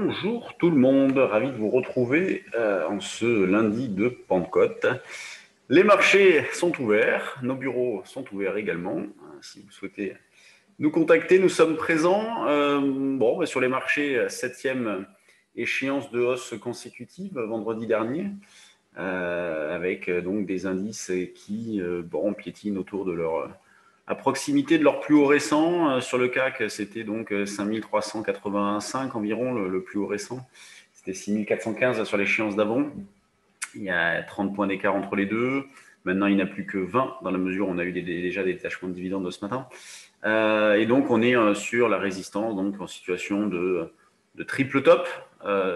Bonjour tout le monde, ravi de vous retrouver en ce lundi de Pentecôte. Les marchés sont ouverts, nos bureaux sont ouverts également. Si vous souhaitez nous contacter, nous sommes présents. Sur les marchés, septième échéance de hausse consécutive vendredi dernier, avec donc des indices qui piétinent autour de leur à proximité de leur plus haut récent. Sur le CAC, c'était donc 5385 environ, le plus haut récent. C'était 6415 sur l'échéance d'avant. Il y a 30 points d'écart entre les deux. Maintenant, il n'y en a plus que 20 dans la mesure où on a eu déjà des détachements de dividendes ce matin. Et donc, on est sur la résistance, donc en situation de triple top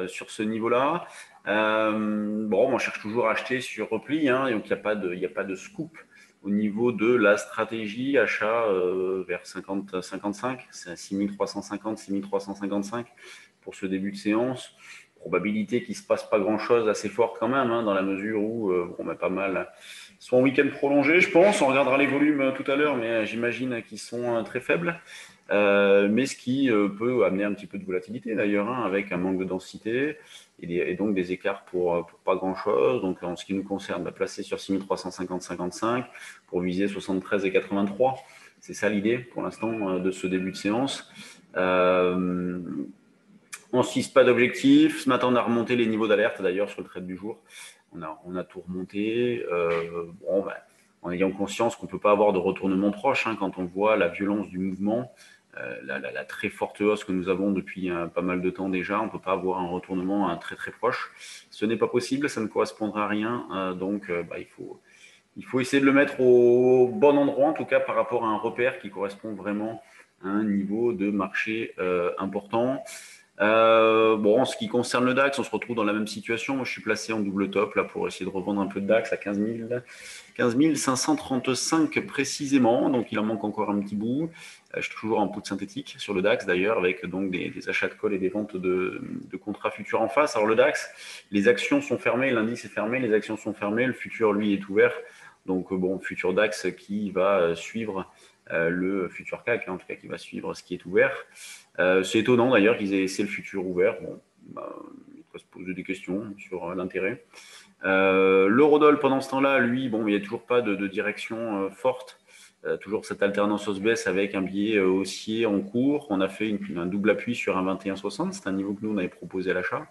sur ce niveau-là. On cherche toujours à acheter sur repli, donc il n'y a pas de scoop au niveau de la stratégie achat vers 50-55, c'est à 6350, 6355 pour ce début de séance. Probabilité qu'il ne se passe pas grand-chose assez forte quand même, dans la mesure où on a pas mal soit en week-end prolongé, je pense. On regardera les volumes tout à l'heure, mais j'imagine qu'ils sont très faibles. Mais ce qui peut amener un petit peu de volatilité d'ailleurs, avec un manque de densité et donc des écarts pour pas grand-chose. Donc en ce qui nous concerne, placer sur 6350-55 pour viser 73 et 83. C'est ça l'idée pour l'instant de ce début de séance. On ne se fixe pas d'objectif. Ce matin, on a remonté les niveaux d'alerte d'ailleurs sur le trade du jour. On a tout remonté. En ayant conscience qu'on ne peut pas avoir de retournement proche quand on voit la violence du mouvement, la très forte hausse que nous avons depuis pas mal de temps déjà. On ne peut pas avoir un retournement très très proche. Ce n'est pas possible, ça ne correspondra à rien. Il faut essayer de le mettre au bon endroit, en tout cas par rapport à un repère qui correspond vraiment à un niveau de marché important. En ce qui concerne le DAX, on se retrouve dans la même situation. Moi, je suis placé en double top là pour essayer de revendre un peu de DAX à 15 535 précisément. Donc, il en manque encore un petit bout. Je suis toujours en put synthétique sur le DAX d'ailleurs, avec donc des achats de call et des ventes de contrats futurs en face. Alors, le DAX, les actions sont fermées, l'indice est fermé, les actions sont fermées, le futur, lui, est ouvert. Donc, futur DAX qui va suivre le futur CAC, en tout cas qui va suivre ce qui est ouvert. C'est étonnant d'ailleurs qu'ils aient laissé le futur ouvert. Il faut se poser des questions sur l'intérêt. L'eurodoll, pendant ce temps-là, lui, il n'y a toujours pas de direction forte. Toujours cette alternance hausse-baisse avec un biais haussier en cours. On a fait un double appui sur un 21,60. C'est un niveau que nous, on avait proposé à l'achat.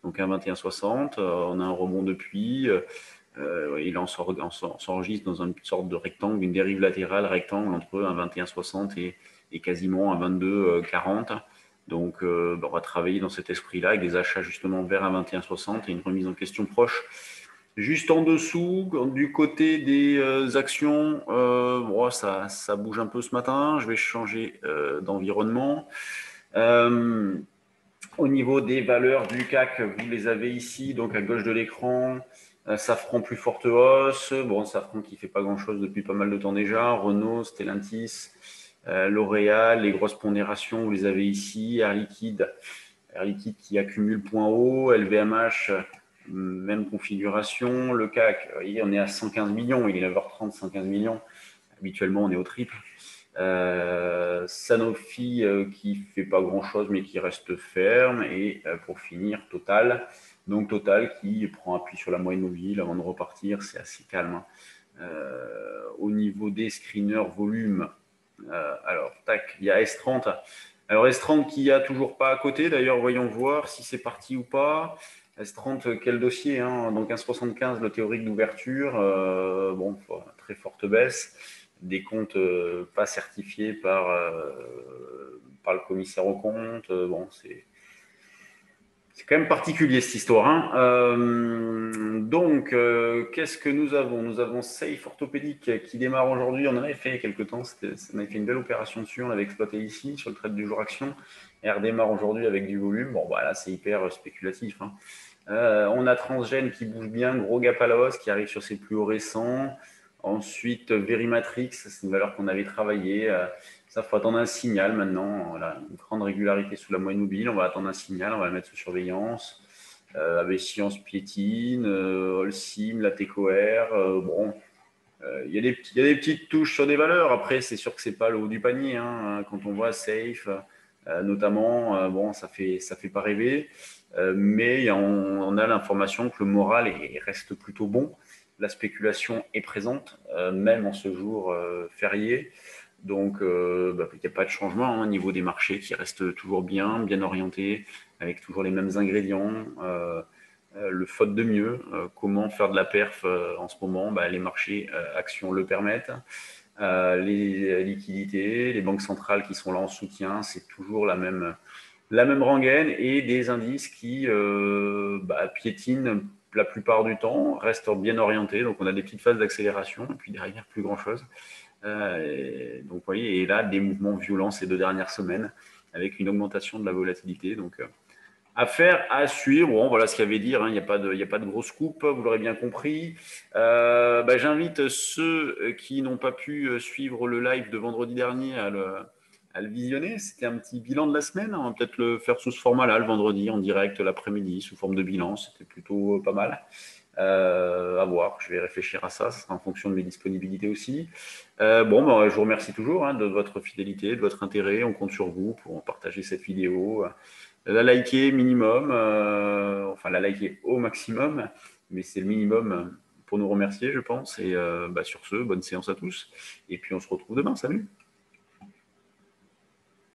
Donc un 21,60. On a un rebond depuis. Il s'enregistre dans une sorte de rectangle, une dérive latérale rectangle entre un 21,60 et quasiment un 22,40. Donc, on va travailler dans cet esprit-là avec des achats justement vers un 21,60 et une remise en question proche. Juste en dessous, du côté des actions, ça bouge un peu ce matin. Je vais changer d'environnement. Au niveau des valeurs du CAC, vous les avez ici, donc à gauche de l'écran. Safran plus forte hausse. Safran qui ne fait pas grand-chose depuis pas mal de temps déjà. Renault, Stellantis, L'Oréal, les grosses pondérations, vous les avez ici. Air Liquide qui accumule point haut. LVMH, même configuration. Le CAC, vous voyez, on est à 115 millions. Il est 9h30, 115 millions. Habituellement, on est au triple. Sanofi qui fait pas grand chose mais qui reste ferme, et pour finir Total, donc Total qui prend appui sur la moyenne mobile avant de repartir. C'est assez calme au niveau des screeners volume. Alors tac, il y a S30. Alors S30 qui a toujours pas à côté, d'ailleurs voyons voir si c'est parti ou pas. S30, quel dossier, donc 1,75 le théorique d'ouverture, très forte baisse, des comptes pas certifiés par le commissaire aux comptes. C'est quand même particulier cette histoire. Qu'est-ce que nous avons? Nous avons Safe Orthopédique qui démarre aujourd'hui. On en avait fait il y a quelques temps. On avait fait une belle opération dessus. On l'avait exploité ici sur le trade du jour action. Elle redémarre aujourd'hui avec du volume. Là, c'est hyper spéculatif. On a Transgène qui bouge bien. Gros gap à la hausse qui arrive sur ses plus hauts récents. Ensuite, Verimatrix, c'est une valeur qu'on avait travaillée. Ça, il faut attendre un signal maintenant. Voilà, une grande régularité sous la moyenne mobile. On va attendre un signal, on va la mettre sous surveillance. Avescience piétine, Holcim, Latecoer. Il y a des petites touches sur des valeurs. Après, c'est sûr que c'est pas le haut du panier. Quand on voit Safe, notamment. Bon, ça fait pas rêver, mais on a l'information que le moral reste plutôt bon. La spéculation est présente, même en ce jour férié. Donc, il n'y a pas de changement, hein, au niveau des marchés qui restent toujours bien orientés, avec toujours les mêmes ingrédients. Le faute de mieux, comment faire de la perf en ce moment, les marchés actions le permettent. Les liquidités, les banques centrales qui sont là en soutien, c'est toujours la même rengaine, et des indices qui piétinent la plupart du temps, restent bien orientés. Donc on a des petites phases d'accélération, et puis derrière plus grand-chose. Donc vous voyez, et là des mouvements violents ces 2 dernières semaines, avec une augmentation de la volatilité. Donc affaire à suivre. Bon, voilà ce qu'il y avait à dire, hein. Il y a pas de grosse coupe, vous l'aurez bien compris. J'invite ceux qui n'ont pas pu suivre le live de vendredi dernier à le visionner. C'était un petit bilan de la semaine. On va peut-être le faire sous ce format-là, le vendredi, en direct, l'après-midi, sous forme de bilan. C'était plutôt pas mal. À voir, je vais réfléchir à ça. Ça sera en fonction de mes disponibilités aussi. Je vous remercie toujours, hein, de votre fidélité, de votre intérêt. On compte sur vous pour partager cette vidéo, la liker minimum, enfin la liker au maximum, mais c'est le minimum pour nous remercier, je pense. Et sur ce, bonne séance à tous. Et puis on se retrouve demain. Salut!